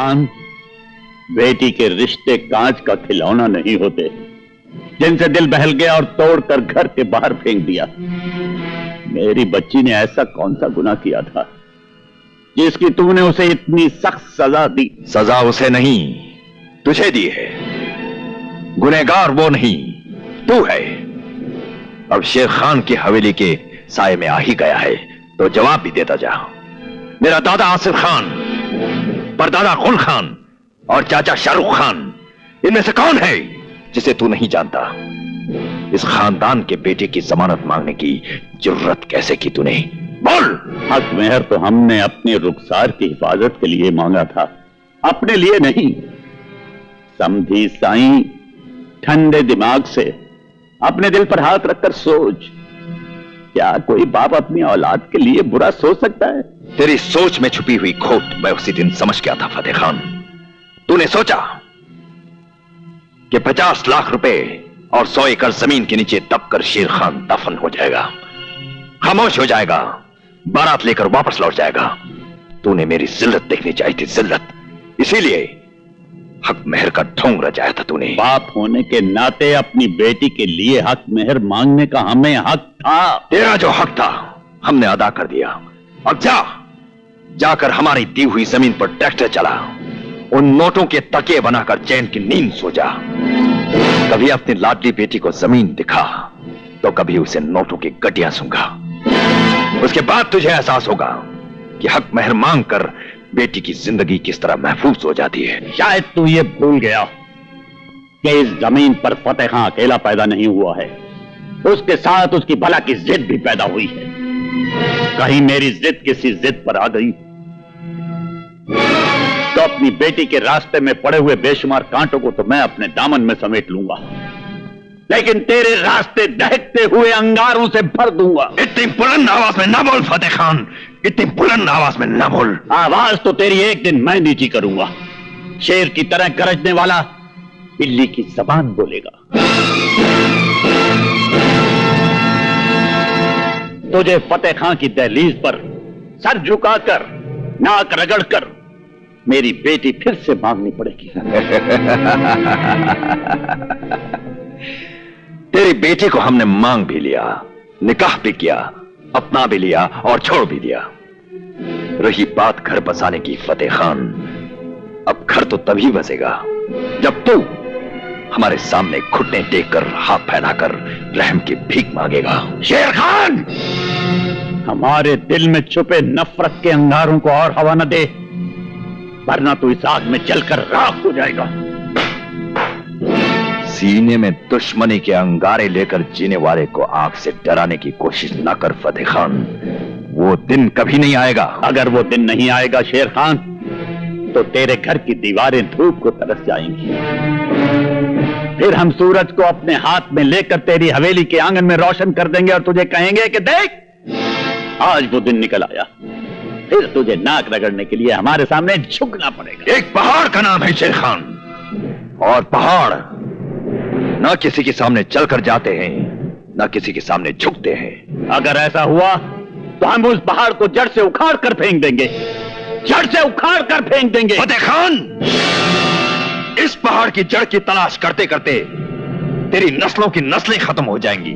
खान, बेटी के रिश्ते कांच का खिलौना नहीं होते जिनसे दिल बहल गया और तोड़कर घर के बाहर फेंक दिया। मेरी बच्ची ने ऐसा कौन सा गुनाह किया था जिसकी तूने उसे इतनी सख्त सजा दी? सजा उसे नहीं, तुझे दी है। गुनहगार वो नहीं, तू है। अब शेर खान की हवेली के साए में आ ही गया है तो जवाब भी देता जा। मेरा दादा आसिफ खान, परदादा गुल खान और चाचा शाहरुख खान, इनमें से कौन है जिसे तू नहीं जानता? इस खानदान के बेटे की जमानत मांगने की जरूरत कैसे की तूने? बोल। हक मेहर तो हमने अपने रुखसार की हिफाजत के लिए मांगा था, अपने लिए नहीं। समझी साईं, ठंडे दिमाग से अपने दिल पर हाथ रखकर सोच, क्या कोई बाप अपनी औलाद के लिए बुरा सोच सकता है? तेरी सोच में छुपी हुई खोट मैं उसी दिन समझ गया था फतेह खान। तूने सोचा कि 50 लाख रुपए और 100 एकड़ जमीन के नीचे दबकर शेर खान दफन हो जाएगा, खामोश हो जाएगा, बारात लेकर वापस लौट जाएगा। तूने मेरी जिल्लत देखनी चाहिए थी, जिल्लत। इसीलिए हक मेहर का ढोंग रचाया था तूने। बाप होने के नाते अपनी बेटी के लिए हक मेहर मांगने का हमें हक था। तेरा जो हक था हमने अदा कर दिया। अब जाकर हमारी दी हुई जमीन पर ट्रैक्टर चला, उन नोटों के तकिए बनाकर चैन की नींद सो जा। कभी अपनी लाडली बेटी को जमीन दिखा तो कभी उसे नोटों की गड्डियां सूंघा। उसके बाद तुझे एहसास होगा कि हक मेहर मांग कर बेटी की जिंदगी किस तरह महफूज हो जाती है। शायद तू ये भूल गया कि इस जमीन पर फतेह खान अकेला पैदा नहीं हुआ है, उसके साथ उसकी भला की जिद भी पैदा हुई है। कहीं मेरी जिद किसी जिद पर आ गई तो अपनी बेटी के रास्ते में पड़े हुए बेशुमार कांटों को तो मैं अपने दामन में समेट लूंगा, लेकिन तेरे रास्ते दहकते हुए अंगारों से भर दूंगा। इतनी बुलंद आवाज में ना बोल फतेह खान, इतनी बुलंद आवाज में ना बोल। आवाज तो तेरी एक दिन मैं नीची करूंगा। शेर की तरह गरजने वाला बिल्ली की जबान बोलेगा। तुझे फतेह खान की दहलीज पर सर झुकाकर, नाक रगड़कर मेरी बेटी फिर से मांगनी पड़ेगी। तेरी बेटी को हमने मांग भी लिया, निकाह भी किया, अपना भी लिया और छोड़ भी दिया। रही बात घर बसाने की फतेह खान, अब घर तो तभी बसेगा जब तू हमारे सामने घुटने टेक कर, हाथ फैलाकर रहम की भीख मांगेगा। शेर खान, हमारे दिल में छुपे नफरत के अंगारों को और हवा न दे, वरना तू इस आग में जलकर राख हो जाएगा। सीने में दुश्मनी के अंगारे लेकर जीने वाले को आग से डराने की कोशिश न कर फतेह खान, वो दिन कभी नहीं आएगा। अगर वो दिन नहीं आएगा शेर खान, तो तेरे घर की दीवारें धूप को तरस जाएंगी। फिर हम सूरज को अपने हाथ में लेकर तेरी हवेली के आंगन में रोशन कर देंगे और तुझे कहेंगे कि देख, आज वो दिन निकल आया। फिर तुझे नाक रगड़ने के लिए हमारे सामने झुकना पड़ेगा। एक पहाड़ का नाम है शेर खान, और पहाड़ ना किसी के सामने चलकर जाते हैं, ना किसी के सामने झुकते हैं। अगर ऐसा हुआ तो हम उस पहाड़ को जड़ से उखाड़ कर फेंक देंगे, जड़ से उखाड़ कर फेंक देंगे। फतेह खान, इस पहाड़ की जड़ की तलाश करते करते तेरी नस्लों की नस्लें खत्म हो जाएंगी।